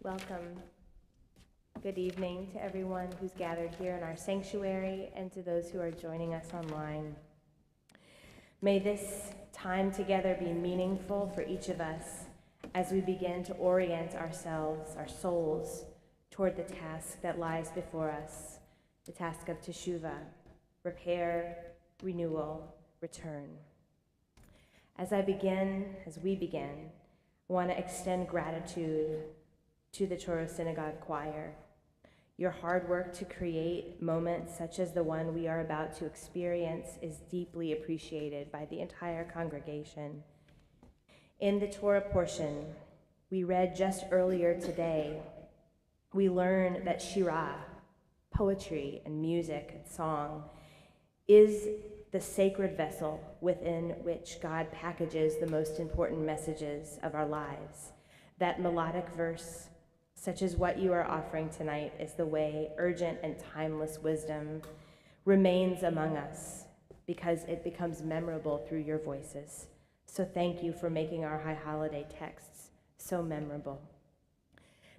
Welcome. Good evening to everyone who's gathered here in our sanctuary and to those who are joining us online. May this time together be meaningful for each of us as we begin to orient ourselves, our souls, toward the task that lies before us, the task of teshuvah, repair, renewal, return. As we begin, I want to extend gratitude to the Touro Synagogue choir. Your hard work to create moments such as the one we are about to experience is deeply appreciated by the entire congregation. In the Torah portion we read just earlier today, we learn that shirah, poetry and music and song, is the sacred vessel within which God packages the most important messages of our lives. That melodic verse, such as what you are offering tonight, is the way urgent and timeless wisdom remains among us because it becomes memorable through your voices. So thank you for making our high holiday texts so memorable.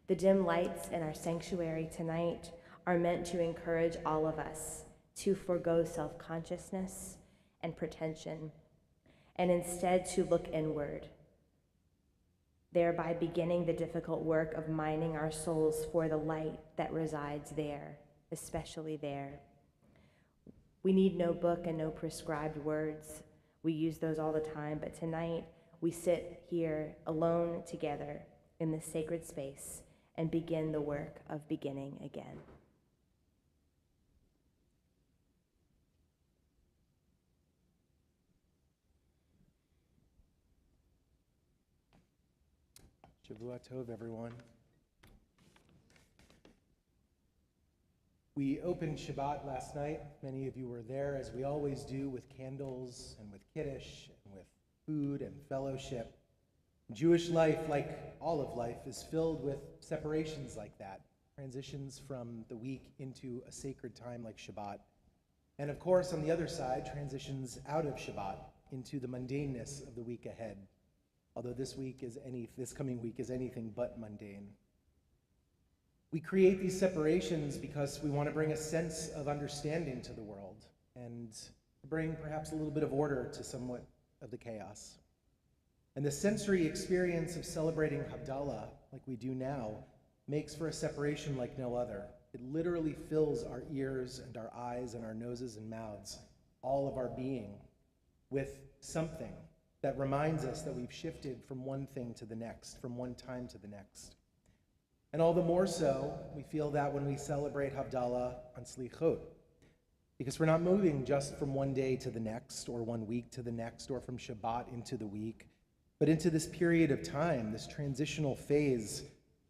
The dim lights in our sanctuary tonight are meant to encourage all of us to forego self-consciousness and pretension and instead to look inward, thereby beginning the difficult work of mining our souls for the light that resides there, especially there. We need no book and no prescribed words. We use those all the time, but tonight we sit here alone together in this sacred space and begin the work of beginning again. Shavua Tov, everyone. We opened Shabbat last night. Many of you were there, as we always do, with candles and with Kiddush and with food and fellowship. Jewish life, like all of life, is filled with separations like that, transitions from the week into a sacred time like Shabbat. And of course, on the other side, transitions out of Shabbat into the mundaneness of the week ahead. Although this coming week is anything but mundane. We create these separations because we want to bring a sense of understanding to the world and bring perhaps a little bit of order to somewhat of the chaos. And the sensory experience of celebrating Havdalah, like we do now, makes for a separation like no other. It literally fills our ears and our eyes and our noses and mouths, all of our being, with something that reminds us that we've shifted from one thing to the next, from one time to the next. And all the more so, we feel that when we celebrate Havdalah on Selichot, because we're not moving just from one day to the next, or 1 week to the next, or from Shabbat into the week, but into this period of time, this transitional phase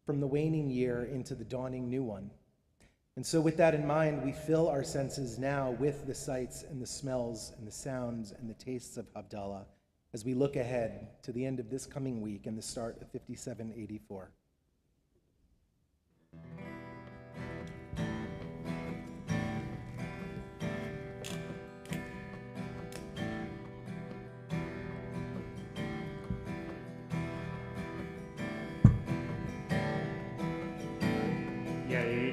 from the waning year into the dawning new one. And so with that in mind, we fill our senses now with the sights and the smells and the sounds and the tastes of Havdalah, as we look ahead to the end of this coming week and the start of 5784. Hey,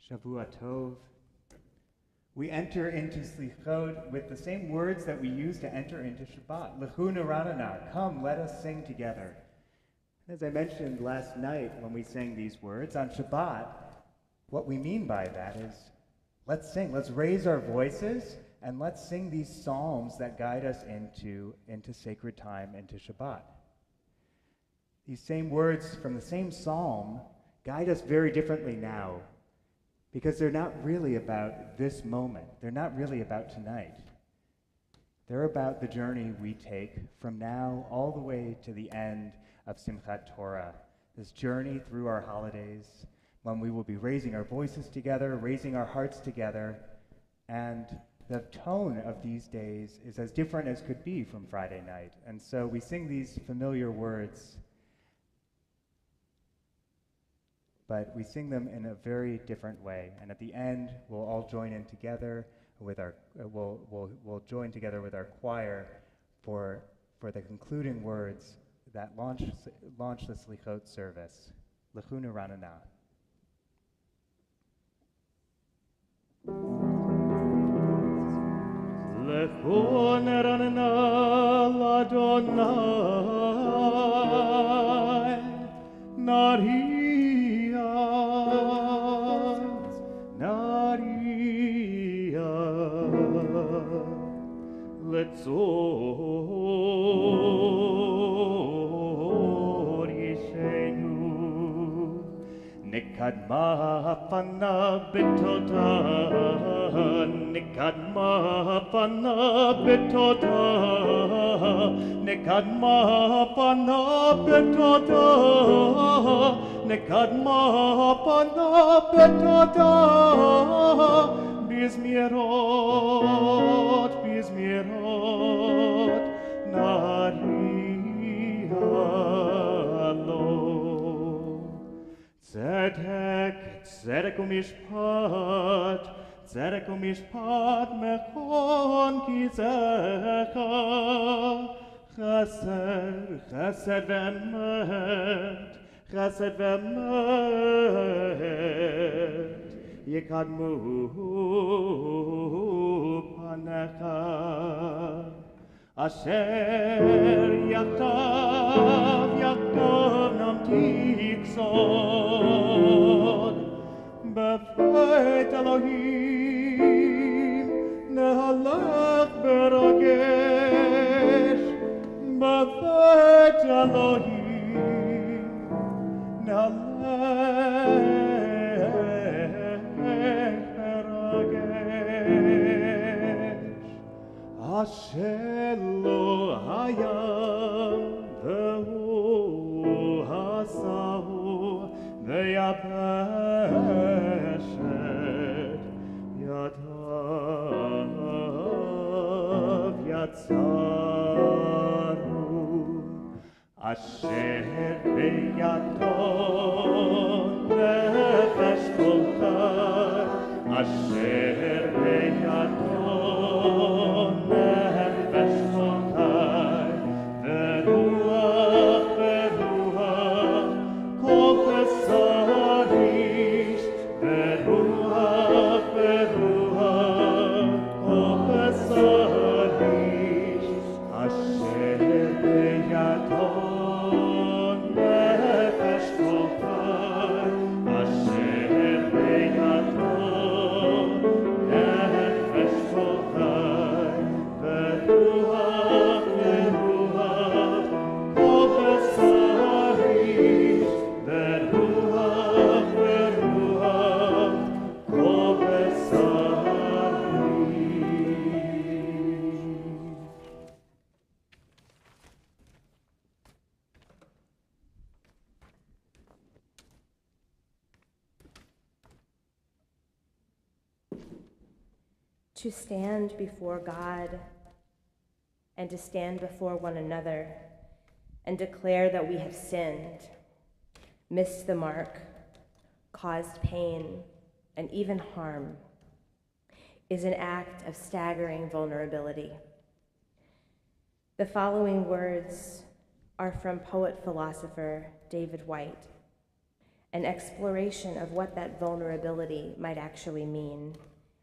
Shavua Tov. We enter into Selichot with the same words that we use to enter into Shabbat. Lechu neranana, come, let us sing together. As I mentioned last night when we sang these words, on Shabbat, what we mean by that is, let's sing, let's raise our voices, and let's sing these psalms that guide us into sacred time, into Shabbat. These same words from the same psalm guide us very differently now, because they're not really about this moment. They're not really about tonight. They're about the journey we take from now all the way to the end of Simchat Torah, this journey through our holidays, when we will be raising our voices together, raising our hearts together, and the tone of these days is as different as could be from Friday night. And so we sing these familiar words, but we sing them in a very different way. And at the end, we'll all join in together with our we'll join together with our choir for the concluding words that launch the Selichot service. Lechu neranana. Lechu neranana l'Adonai, nari. Letzor Yishenu Nikadma Pana Betoda Nikadma Pana Betoda Nikadma Pana Betoda Nikadma Pana Betoda Bizmirot Narihalo Tzedek umishpat mechon kizecha Chesed ve'emet Yekadmu panecha Asher yaktav namtikson Befeit Elohim nehalech berogesh Befeit Elohim nehalech berogesh Asher lo hayam ve'hu hasahu ve'yabeshet yadav yatzaru Asher be'yadon nefesh kol chai Asher be'yadon nefesh kol chai ve'ruach kol pesarish ve'ruach kol pesarish Asher be'yadon nefesh to stand before God and to stand before one another and declare that we have sinned, missed the mark, caused pain, and even harm, is an act of staggering vulnerability. The following words are from poet-philosopher David White, an exploration of what that vulnerability might actually mean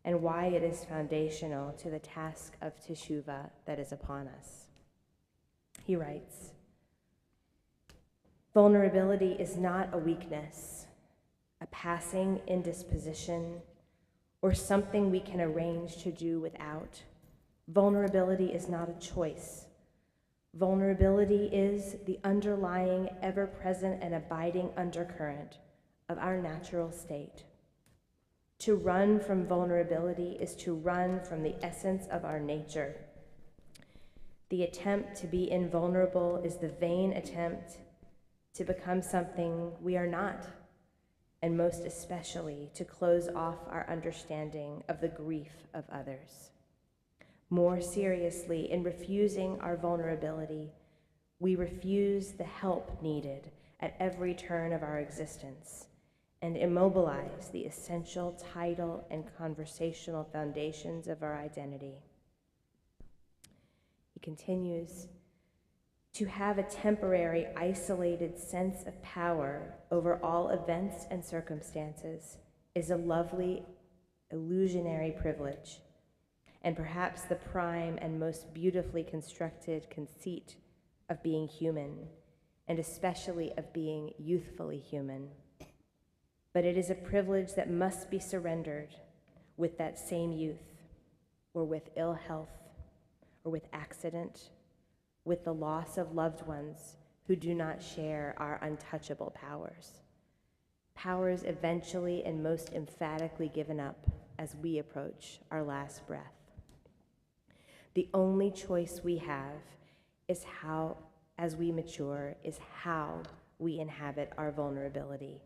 and why it is foundational to the task of teshuvah that is upon us. He writes, "Vulnerability is not a weakness, a passing indisposition, or something we can arrange to do without. Vulnerability is not a choice. Vulnerability is the underlying, ever-present, and abiding undercurrent of our natural state. To run from vulnerability is to run from the essence of our nature. The attempt to be invulnerable is the vain attempt to become something we are not, and most especially to close off our understanding of the grief of others. More seriously, in refusing our vulnerability, we refuse the help needed at every turn of our existence and immobilize the essential tidal and conversational foundations of our identity." He continues, "To have a temporary, isolated sense of power over all events and circumstances is a lovely, illusionary privilege, and perhaps the prime and most beautifully constructed conceit of being human, and especially of being youthfully human. But it is a privilege that must be surrendered with that same youth, or with ill health, or with accident, with the loss of loved ones who do not share our untouchable powers. Powers eventually and most emphatically given up as we approach our last breath. The only choice we have is how, as we mature, is how we inhabit our vulnerability,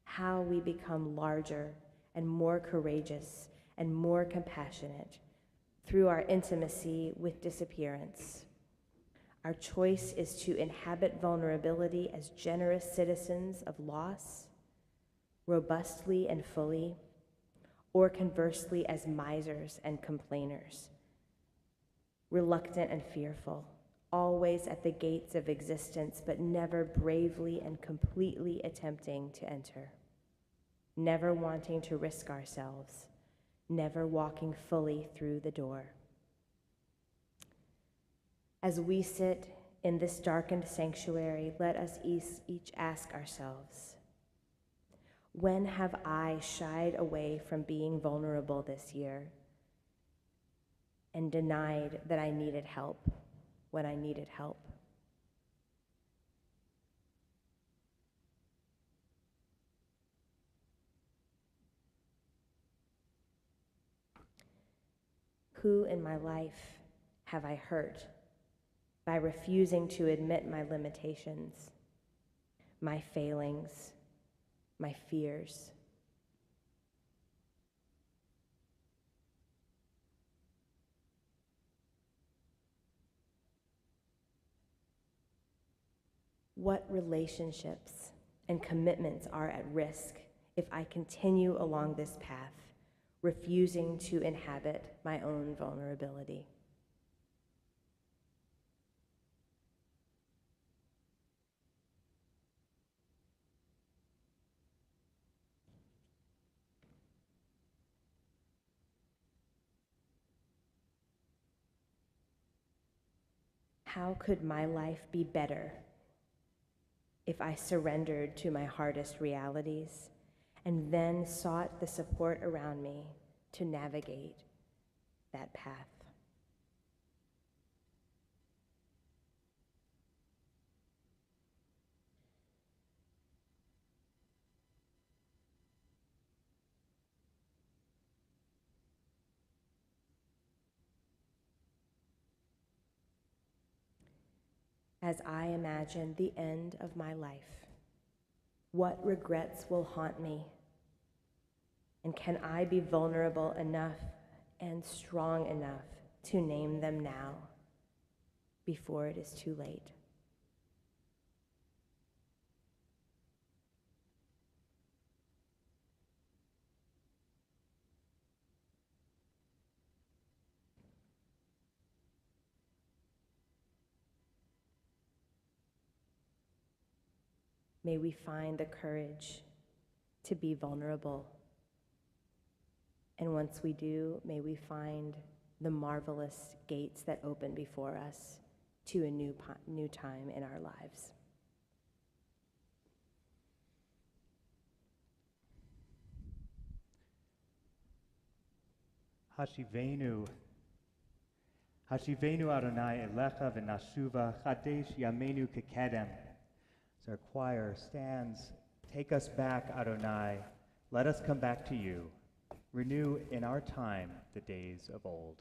how we become larger and more courageous and more compassionate through our intimacy with disappearance. Our choice is to inhabit vulnerability as generous citizens of loss, robustly and fully, or conversely as misers and complainers, reluctant and fearful, always at the gates of existence, but never bravely and completely attempting to enter, never wanting to risk ourselves, never walking fully through the door. As we sit in this darkened sanctuary, let us each ask ourselves, when have I shied away from being vulnerable this year and denied that I needed help when I needed help? Who in my life have I hurt by refusing to admit my limitations, my failings, my fears? What relationships and commitments are at risk if I continue along this path, refusing to inhabit my own vulnerability? How could my life be better if I surrendered to my hardest realities and then sought the support around me to navigate that path? As I imagine the end of my life, what regrets will haunt me? And can I be vulnerable enough and strong enough to name them now, before it is too late. May we find the courage to be vulnerable. And once we do, may we find the marvelous gates that open before us to a new time in our lives. Hashivenu Adonai Elecha v'nashuva Chadesh Yamenu Kekedem. As our choir stands, take us back, Adonai. Let us come back to you. Renew in our time the days of old.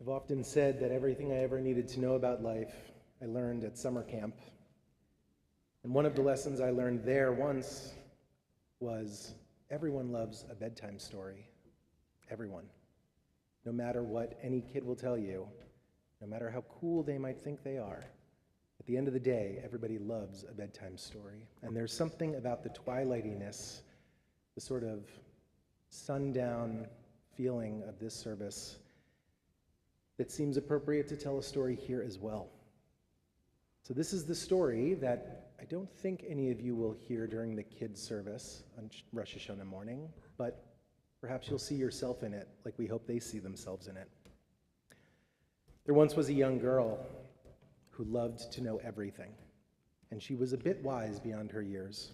I've often said that everything I ever needed to know about life, I learned at summer camp. And one of the lessons I learned there once was everyone loves a bedtime story. Everyone. No matter what any kid will tell you, no matter how cool they might think they are, at the end of the day, everybody loves a bedtime story. And there's something about the twilightiness, the sort of sundown feeling of this service that seems appropriate to tell a story here as well. So this is the story that I don't think any of you will hear during the kids' service on Rosh Hashanah morning, but perhaps you'll see yourself in it, like we hope they see themselves in it. There once was a young girl who loved to know everything, and she was a bit wise beyond her years.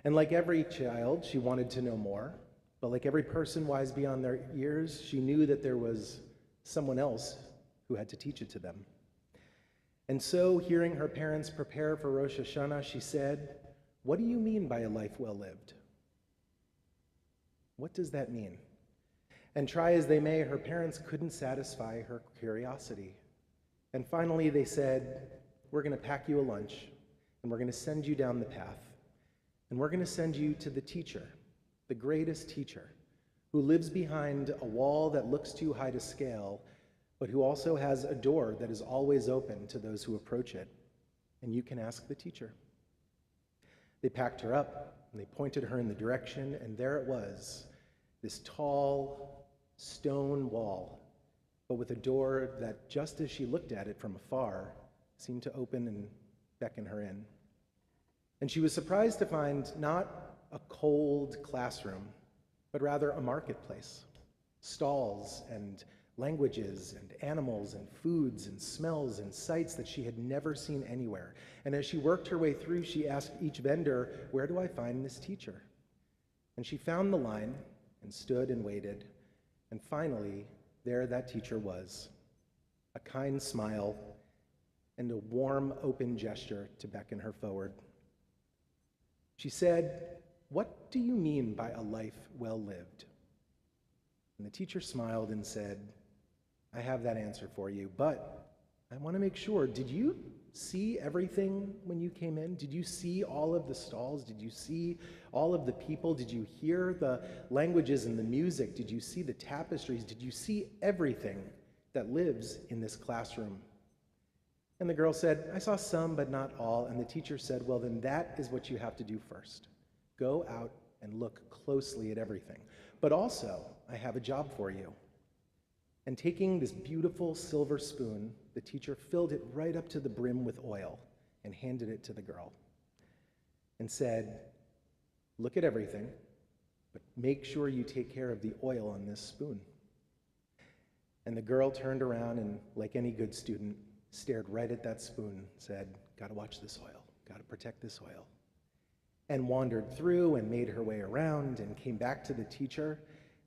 And like every child, she wanted to know more, but like every person wise beyond their years, she knew that there was someone else who had to teach it to them. And so, hearing her parents prepare for Rosh Hashanah, she said, "What do you mean by a life well lived? What does that mean?" And try as they may, her parents couldn't satisfy her curiosity. And finally, they said, "We're going to pack you a lunch, and we're going to send you down the path. And we're going to send you to the teacher, the greatest teacher, who lives behind a wall that looks too high to scale, but who also has a door that is always open to those who approach it. And you can ask the teacher." They packed her up, and they pointed her in the direction, and there it was, this tall stone wall, but with a door that, just as she looked at it from afar, seemed to open and beckon her in. And she was surprised to find not a cold classroom, but rather a marketplace. Stalls and languages and animals and foods and smells and sights that she had never seen anywhere. And as she worked her way through, she asked each vendor, "Where do I find this teacher?" And she found the line and stood and waited. And finally, there that teacher was, a kind smile and a warm, open gesture to beckon her forward. She said, "What do you mean by a life well lived?" And the teacher smiled and said, "I have that answer for you, but I want to make sure, did you see everything when you came in? Did you see all of the stalls? Did you see all of the people? Did you hear the languages and the music? Did you see the tapestries? Did you see everything that lives in this classroom?" And the girl said, "I saw some, but not all." And the teacher said, "Well, then that is what you have to do first. Go out and look closely at everything. But also, I have a job for you." And taking this beautiful silver spoon, the teacher filled it right up to the brim with oil and handed it to the girl and said, "Look at everything, but make sure you take care of the oil on this spoon." And the girl turned around and, like any good student, stared right at that spoon, said, "Gotta watch this oil, gotta protect this oil," and wandered through and made her way around and came back to the teacher.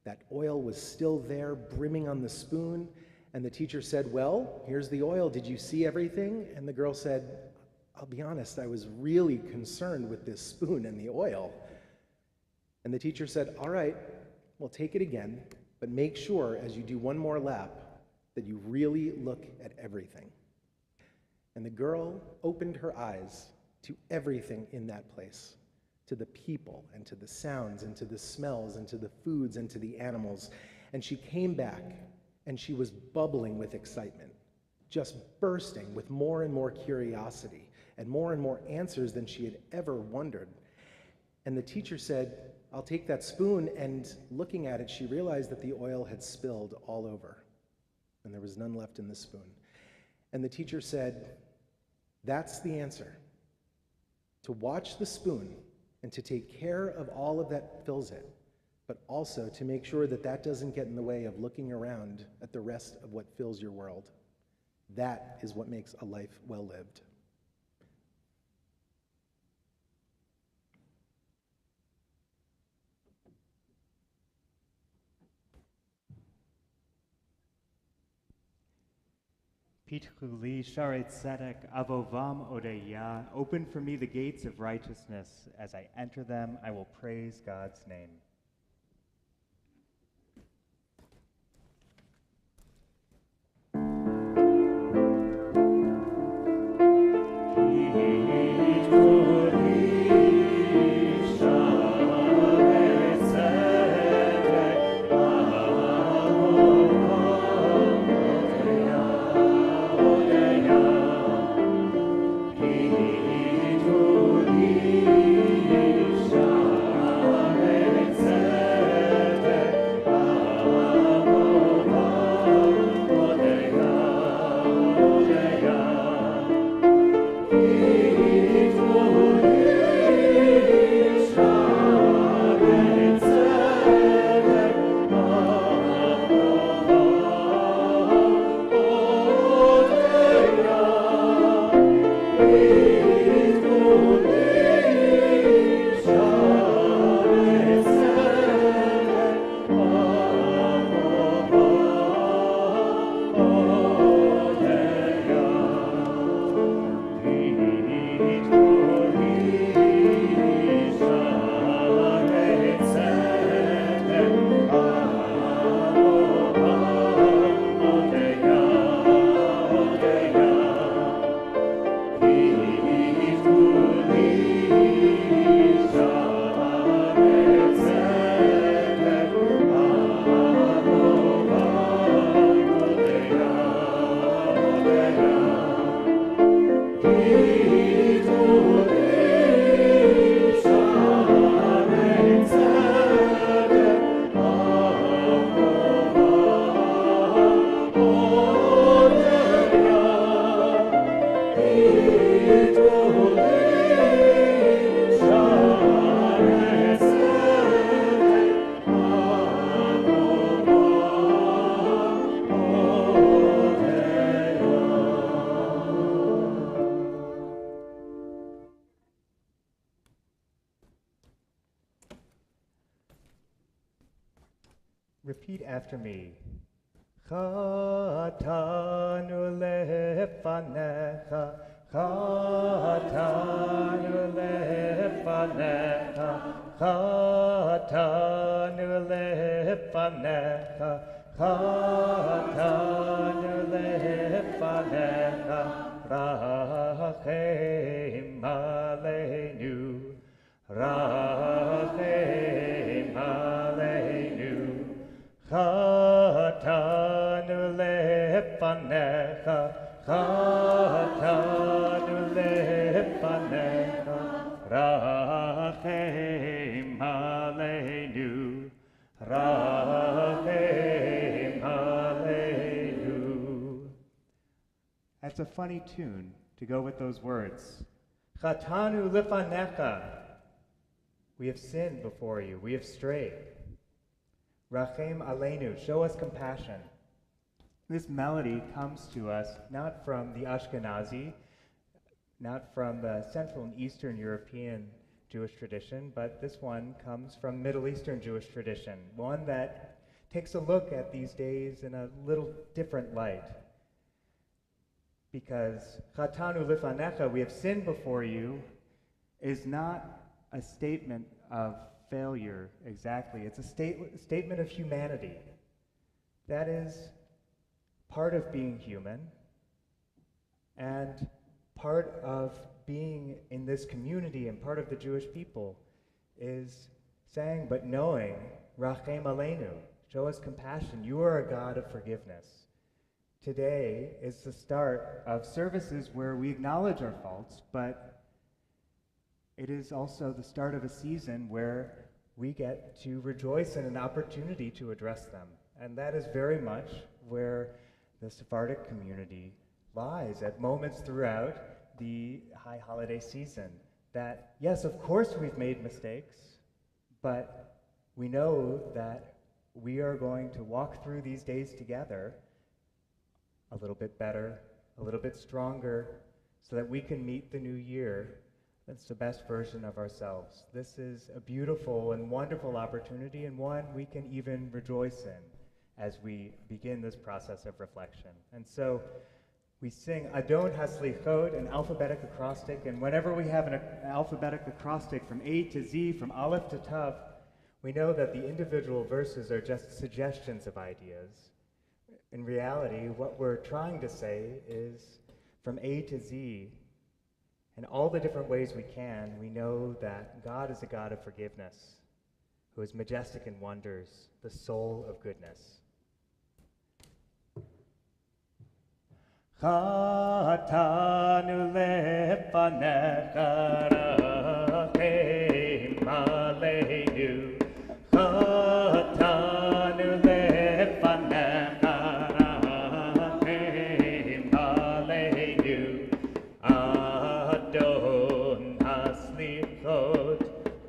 That oil was still there, brimming on the spoon, and the teacher said, "Well, here's the oil. Did you see everything?" And the girl said, "I'll be honest, I was really concerned with this spoon and the oil." And the teacher said, "All right, well, take it again, but make sure as you do one more lap that you really look at everything." And the girl opened her eyes to everything in that place, to the people and to the sounds and to the smells and to the foods and to the animals. And she came back and she was bubbling with excitement, just bursting with more and more curiosity and more answers than she had ever wondered. And the teacher said, "I'll take that spoon," and looking at it, she realized that the oil had spilled all over and there was none left in the spoon. And the teacher said, "That's the answer. To watch the spoon and to take care of all of that fills it, but also to make sure that that doesn't get in the way of looking around at the rest of what fills your world. That is what makes a life well lived." Pitchu li sharet tzedek avovam odeya. Open for me the gates of righteousness. As I enter them, I will praise God's name. Repeat after me. Chatanu lefanecha, chatanu lefanecha, chatanu lefanecha, chatanu lefanecha, rachem aleinu, rachem aleinu. Chatanu lefanecha, chatanu lefanecha, rachem aleinu, rachem aleinu. That's a funny tune to go with those words. Chatanu lefanecha. We have sinned before you. We have strayed. Rachem aleinu, show us compassion. This melody comes to us not from the Ashkenazi, not from the Central and Eastern European Jewish tradition, but this one comes from Middle Eastern Jewish tradition, one that takes a look at these days in a little different light. Because Chatanu lifanecha, we have sinned before you, is not a statement of failure exactly. It's a statement of humanity. That is part of being human and part of being in this community and part of the Jewish people is saying, but knowing, Rachem aleinu, show us compassion. You are a God of forgiveness. Today is the start of services where we acknowledge our faults, but it is also the start of a season where we get to rejoice in an opportunity to address them. And that is very much where the Sephardic community lies at moments throughout the high holiday season. That, yes, of course we've made mistakes, but we know that we are going to walk through these days together a little bit better, a little bit stronger, so that we can meet the new year. That's the best version of ourselves. This is a beautiful and wonderful opportunity, and one we can even rejoice in as we begin this process of reflection. And so we sing Adon HaSlichot, an alphabetic acrostic, and whenever we have an alphabetic acrostic from A to Z, from Aleph to Tav, we know that the individual verses are just suggestions of ideas. In reality, what we're trying to say is from A to Z, in all the different ways we can, we know that God is a God of forgiveness, who is majestic in wonders, the soul of goodness. Chatanu lefanecha, rachem aleinu. Chatanu lefanecha, rachem aleinu. Adon HaSlichot,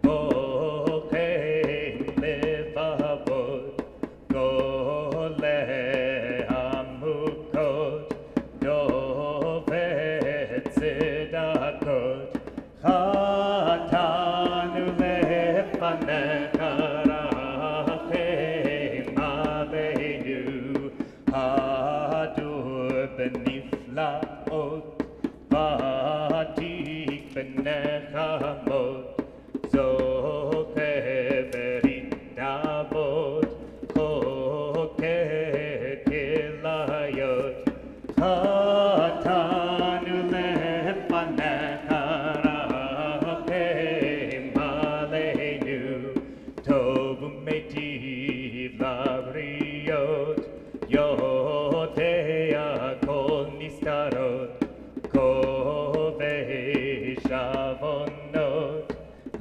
bochein levavot, golei amukot, dovet tzedakot. Chatanu lefanecha, rachem aleinu. Hadur beniflaot, Vatik benechamot, zoche beritavot, choket kilayot. Chatanu lefanecha, rachem aleinu. Tov umetiv lavriot, yodea kol nistarot. Kovesh avonot,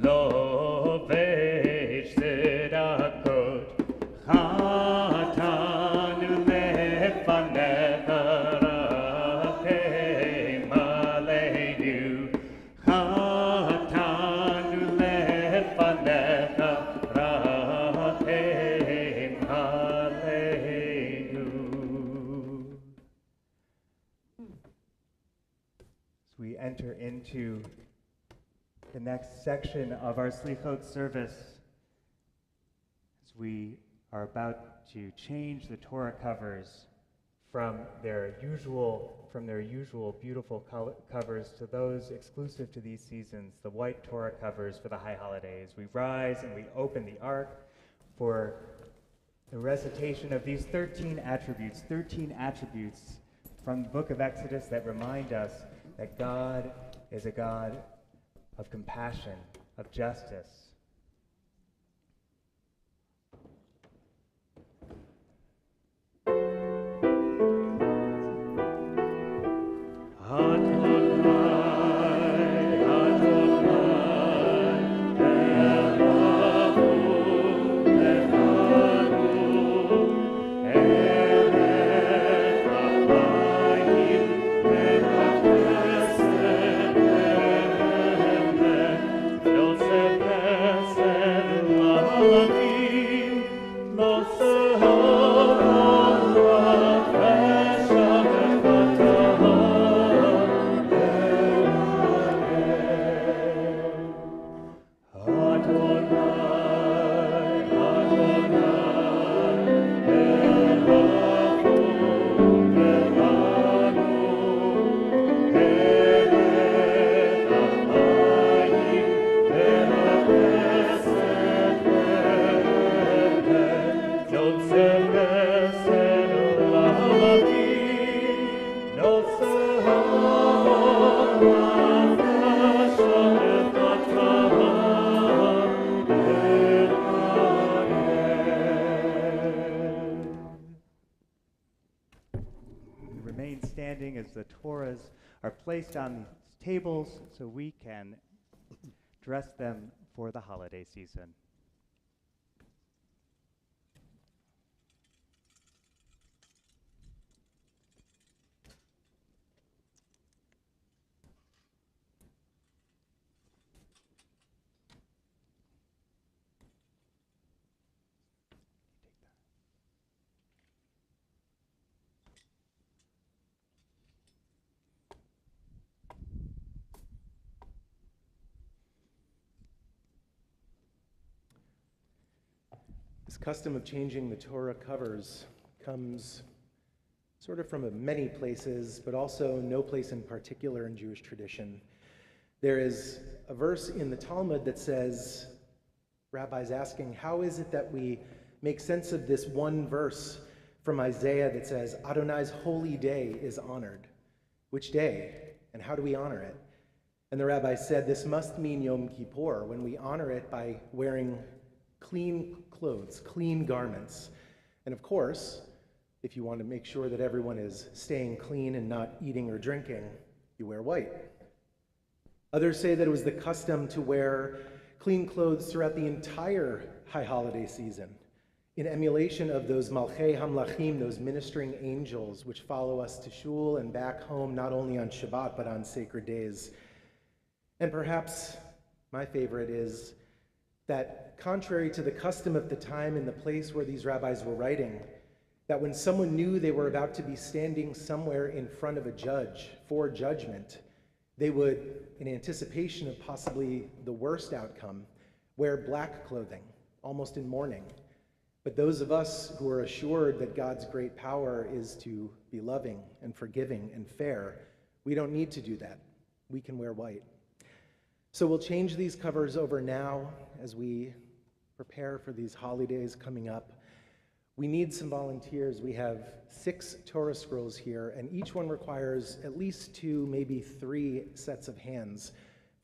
lovesh tzedakot. Chatanu lefanecha, rachem aleinu. Chatanu lefanecha, rachem aleinu. We enter into the next section of our Selichot service as we are about to change the Torah covers from their usual beautiful covers to those exclusive to these seasons, the white Torah covers for the high holidays. We rise and we open the ark for the recitation of these 13 attributes from the book of Exodus that remind us that God is a God of compassion, of justice. Remain standing as the Torahs are placed on these tables so we can dress them for the holiday season. This custom of changing the Torah covers comes sort of from many places, but also no place in particular in Jewish tradition. There is a verse in the Talmud that says, rabbis asking, how is it that we make sense of this one verse from Isaiah that says, Adonai's holy day is honored? Which day? And how do we honor it? And the rabbi said, this must mean Yom Kippur, when we honor it by wearing clean clothes, clean garments. And of course, if you want to make sure that everyone is staying clean and not eating or drinking, you wear white. Others say that it was the custom to wear clean clothes throughout the entire high holiday season, in emulation of those Malchei Hamlachim, those ministering angels, which follow us to shul and back home, not only on Shabbat, but on sacred days. And perhaps my favorite is that contrary to the custom of the time and the place where these rabbis were writing, that when someone knew they were about to be standing somewhere in front of a judge for judgment, they would, in anticipation of possibly the worst outcome, wear black clothing, almost in mourning. But those of us who are assured that God's great power is to be loving and forgiving and fair, we don't need to do that. We can wear white. So we'll change these covers over now as we prepare for these holidays coming up. We need some volunteers. We have 6 Torah scrolls here, and each one requires at least 2, maybe 3 sets of hands.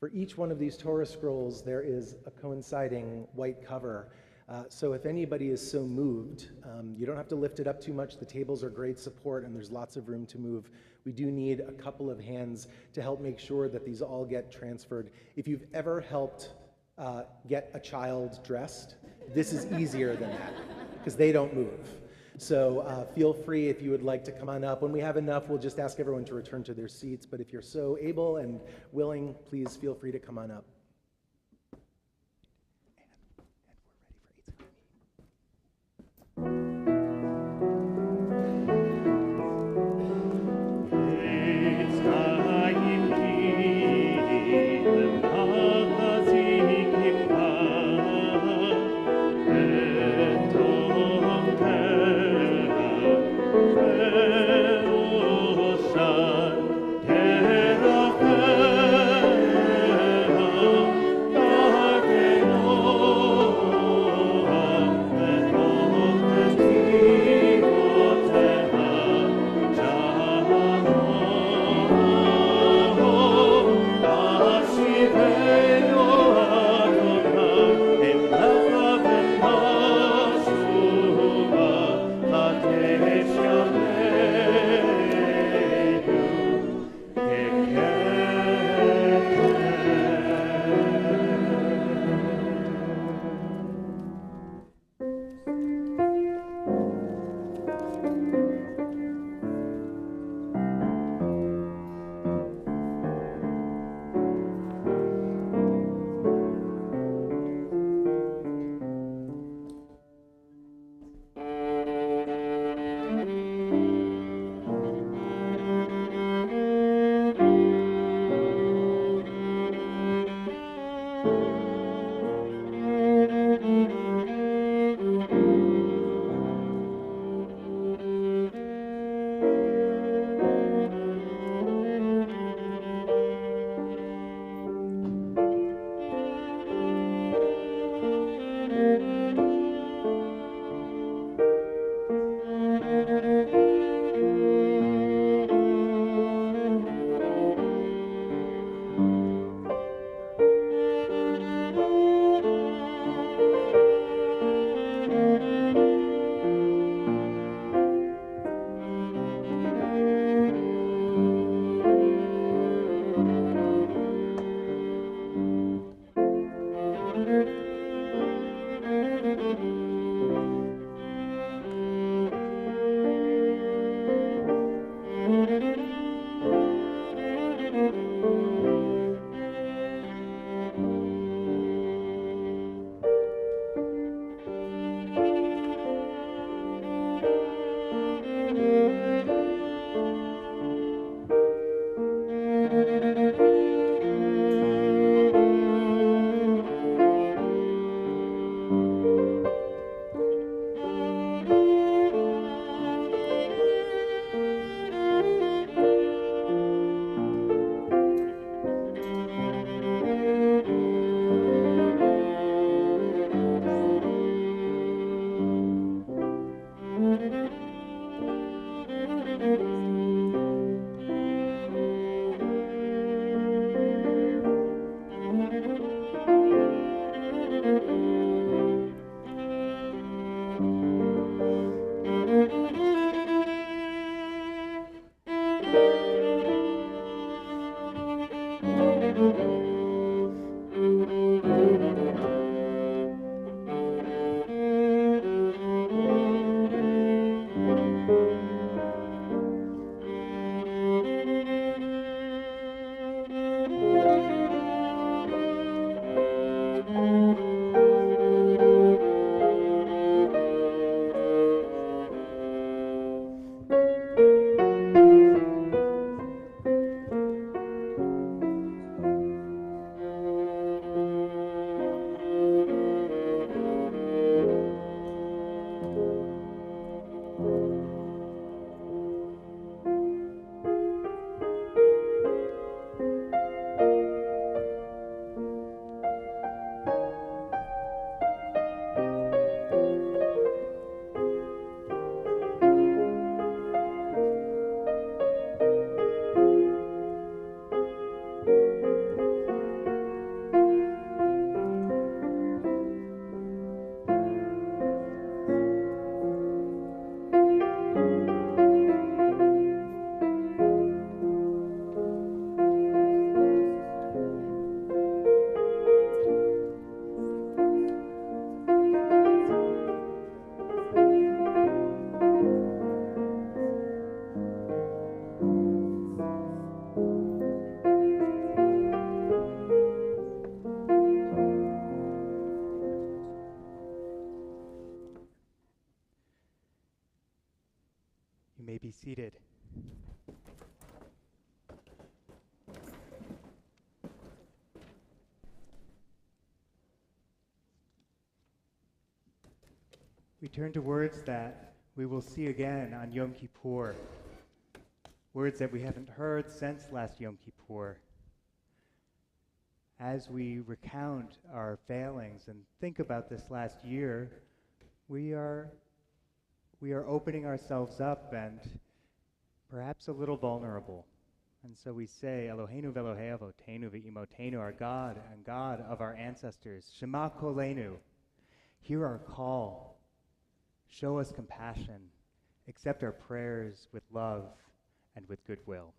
For each one of these Torah scrolls, there is a coinciding white cover. So if anybody is so moved, you don't have to lift it up too much. The tables are great support, and there's lots of room to move. We do need a couple of hands to help make sure that these all get transferred. If you've ever helped get a child dressed, this is easier than that, because they don't move. So feel free if you would like to come on up. When we have enough, we'll just ask everyone to return to their seats. But if you're so able and willing, please feel free to come on up. Oh You may be seated. We turn to words that we will see again on Yom Kippur, words that we haven't heard since last Yom Kippur. As we recount our failings and think about this last year, we are opening ourselves up and perhaps a little vulnerable. And so we say, Eloheinu v'Elohei avotenu v'imotenu, our God and God of our ancestors, Shema kolenu, hear our call, show us compassion, accept our prayers with love and with goodwill.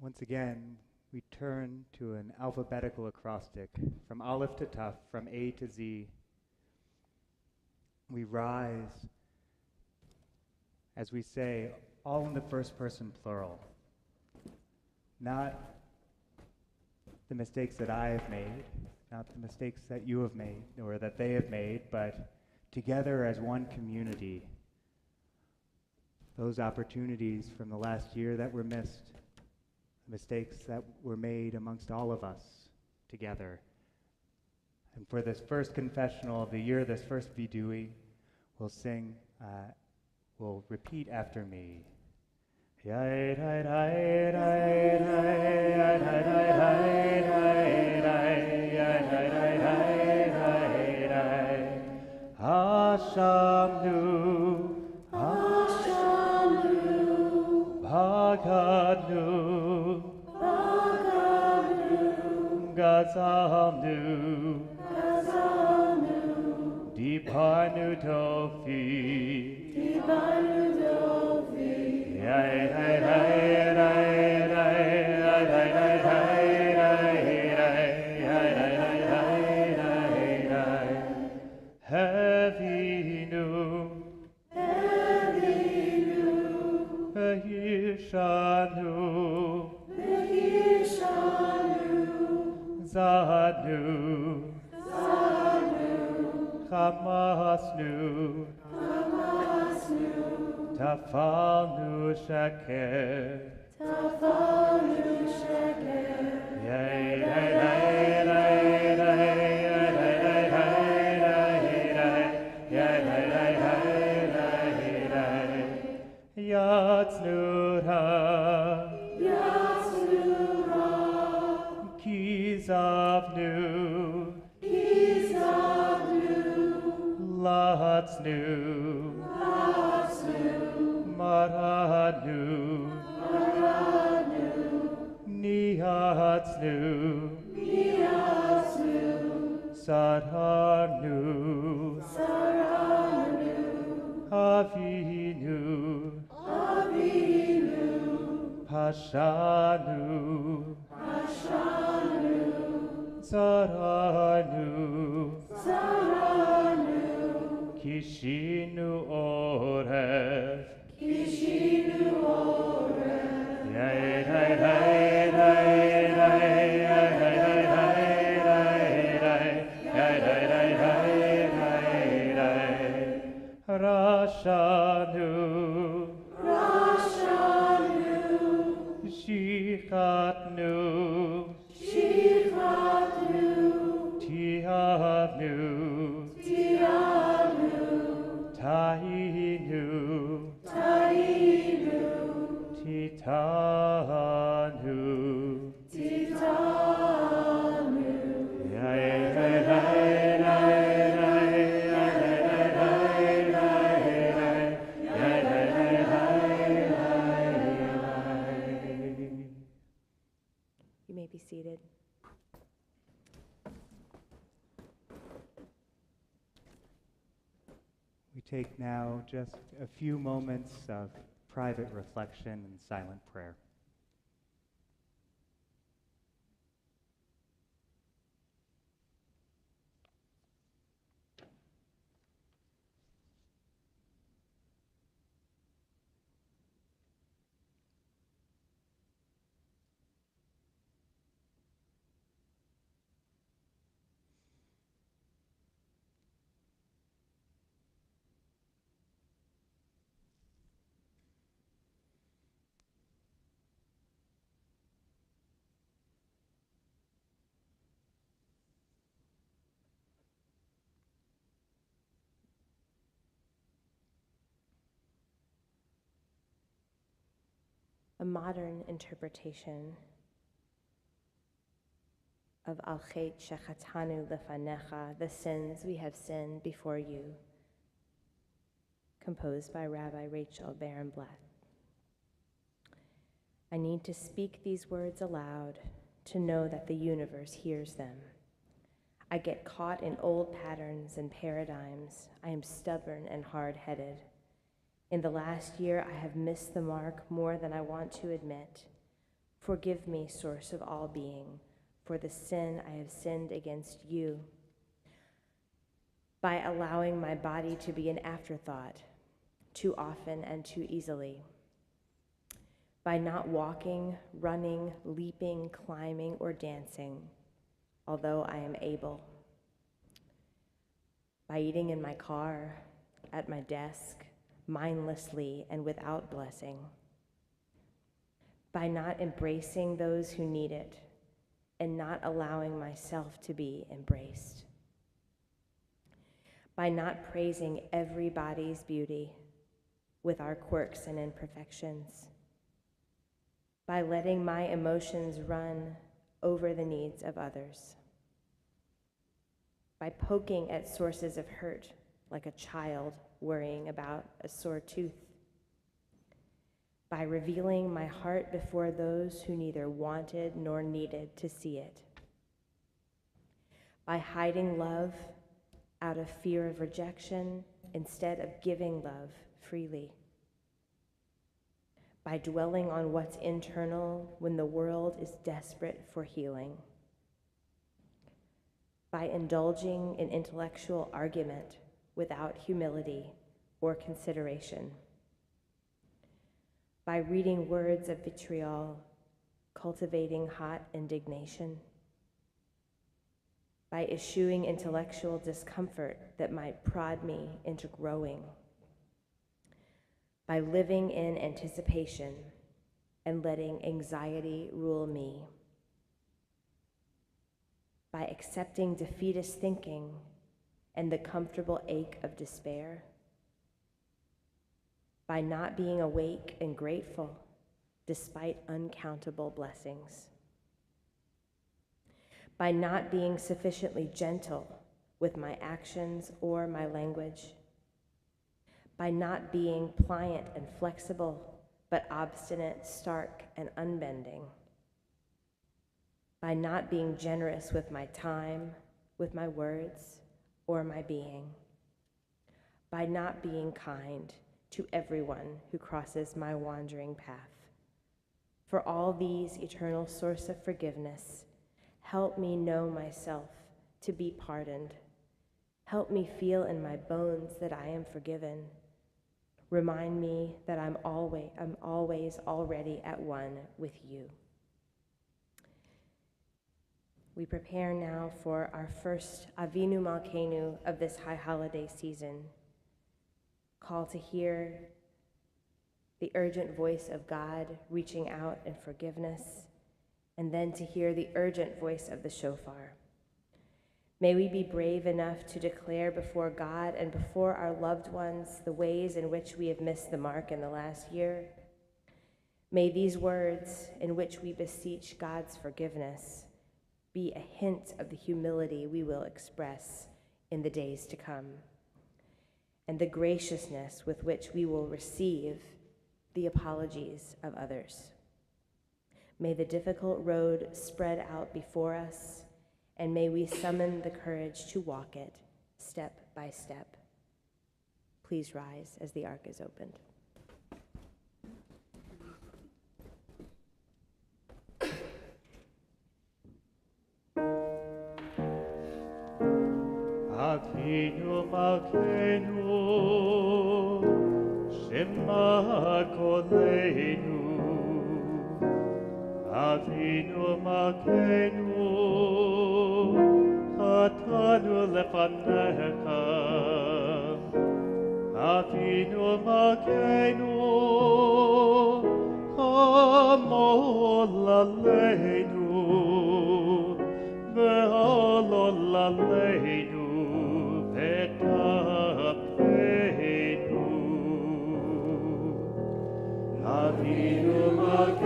Once again, we turn to an alphabetical acrostic from Aleph to Taf, from A to Z. We rise as we say, all in the first person plural. Not the mistakes that I have made, not the mistakes that you have made or that they have made, but together as one community. Those opportunities from the last year that were missed, mistakes that were made amongst all of us together. And for this first confessional of the year, this first Vidui, we'll sing, we'll repeat after me. Hashamnu, Bhagadnu, Gazamnu, Dipanu Dofi, Hevinu, Vehishanu, Zadnu, Chamasnu, Tafalnu Sheker, Yatznura, Kizavnu, Latznu, Maranu, Nihatznu, Saranu, Avinu, Pashanu, Zaranu, Kishinu Oref, Rashanu, Shichatnu, Tihavnu, Tahinu, Titanu, You may be seated. We take now just a few moments of private reflection and silent prayer. a modern interpretation of Al Chet Shechatanu Lefanecha, the sins we have sinned before you, composed by Rabbi Rachel Barenblatt. I need to speak these words aloud to know that the universe hears them. I get caught in old patterns and paradigms. I am stubborn and hard-headed. In the last year, I have missed the mark more than I want to admit. Forgive me, source of all being, for the sin I have sinned against you, by allowing my body to be an afterthought too often and too easily, by not walking, running, leaping, climbing, or dancing, although I am able, by eating in my car, at my desk, mindlessly and without blessing, by not embracing those who need it, and not allowing myself to be embraced, by not praising everybody's beauty with our quirks and imperfections, by letting my emotions run over the needs of others, by poking at sources of hurt like a child worrying about a sore tooth, by revealing my heart before those who neither wanted nor needed to see it, by hiding love out of fear of rejection instead of giving love freely, by dwelling on what's internal when the world is desperate for healing, by indulging in intellectual argument without humility or consideration, by reading words of vitriol, cultivating hot indignation, by eschewing intellectual discomfort that might prod me into growing, by living in anticipation and letting anxiety rule me, by accepting defeatist thinking and the comfortable ache of despair, by not being awake and grateful despite uncountable blessings, by not being sufficiently gentle with my actions or my language, by not being pliant and flexible, but obstinate, stark, and unbending, by not being generous with my time, with my words, or my being, by not being kind to everyone who crosses my wandering path. For all these, eternal source of forgiveness, help me know myself to be pardoned. Help me feel in my bones that I am forgiven. Remind me that I'm always already at one with you. We prepare now for our first Avinu Malkeinu of this high holiday season. Call to hear the urgent voice of God reaching out in forgiveness, and then to hear the urgent voice of the shofar. May we be brave enough to declare before God and before our loved ones the ways in which we have missed the mark in the last year. May these words in which we beseech God's forgiveness be a hint of the humility we will express in the days to come, and the graciousness with which we will receive the apologies of others. May the difficult road spread out before us, and may we summon the courage to walk it step by step. Please rise as the ark is opened. Avinu Malkeinu, Shema Koleinu. Avinu Malkeinu, Chatanu lefanecha. Avinu Malkeinu, Hamol aleinu, ve'olol aleinu, ve'tapenu. Avinu Malkeinu,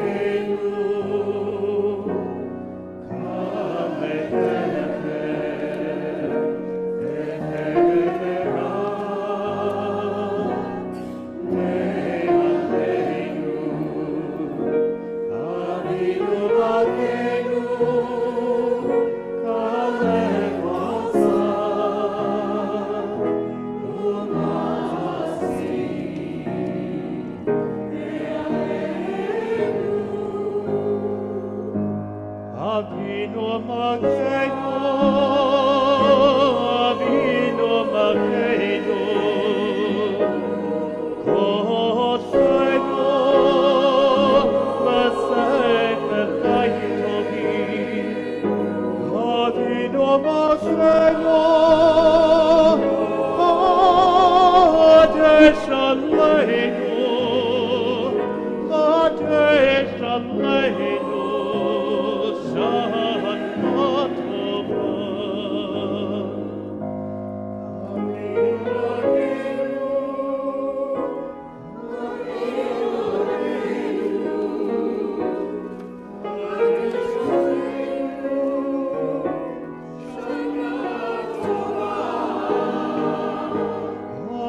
Aleinu, Shana Tova.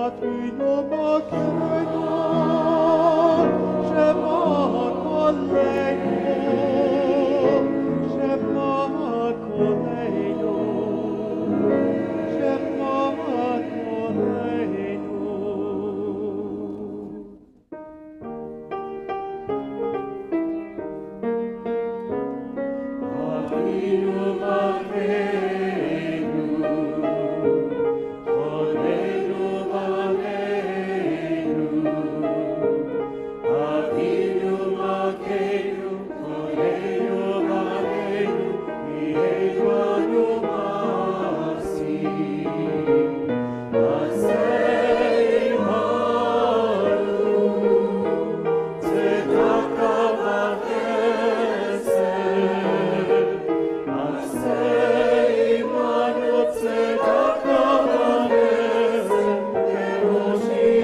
Avinu Malkeinu, Shema Koleinu, Shema Koleinu, Shema Koleinu. Avinu Malkeinu, Koleinu Malkeinu, Avinu Malkeinu, Koleinu Malkeinu, Yehuanu Masim, Asei Manu, Tzedaka v'chesed, Asei Manu, Tzedaka v'chesed, Ke'oshienu,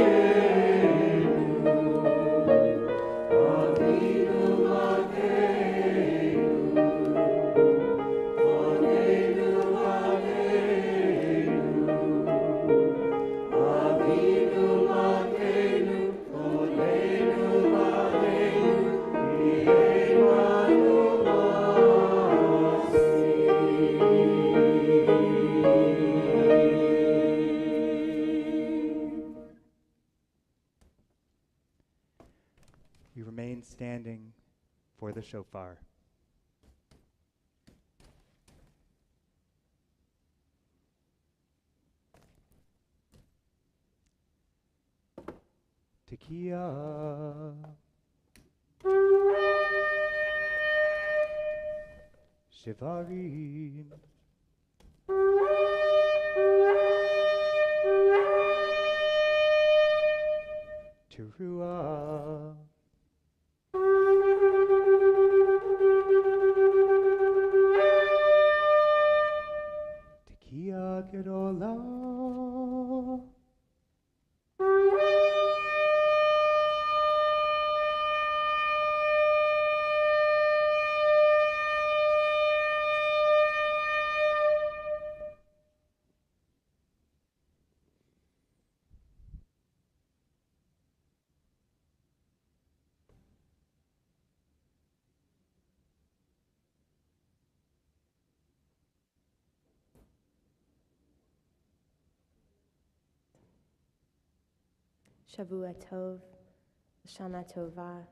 Avinu Malkeinu, Koleinu Malkeinu, Avinu Malkeinu, Koleinu Malkeinu, Yehuanu Masim. We remain standing for the shofar. Tekiah. Shivarim. Teruah. Tekiah Gedolah. Shavua Tov, Shana Tova,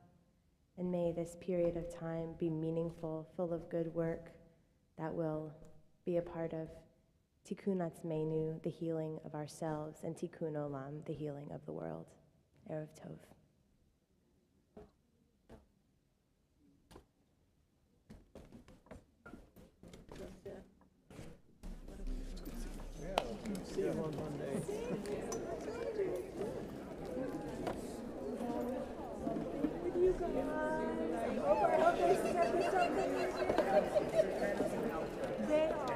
and may this period of time be meaningful, full of good work that will be a part of Tikkun Atzmeinu, the healing of ourselves, and Tikkun Olam, the healing of the world. Erev Tov. See you on Monday.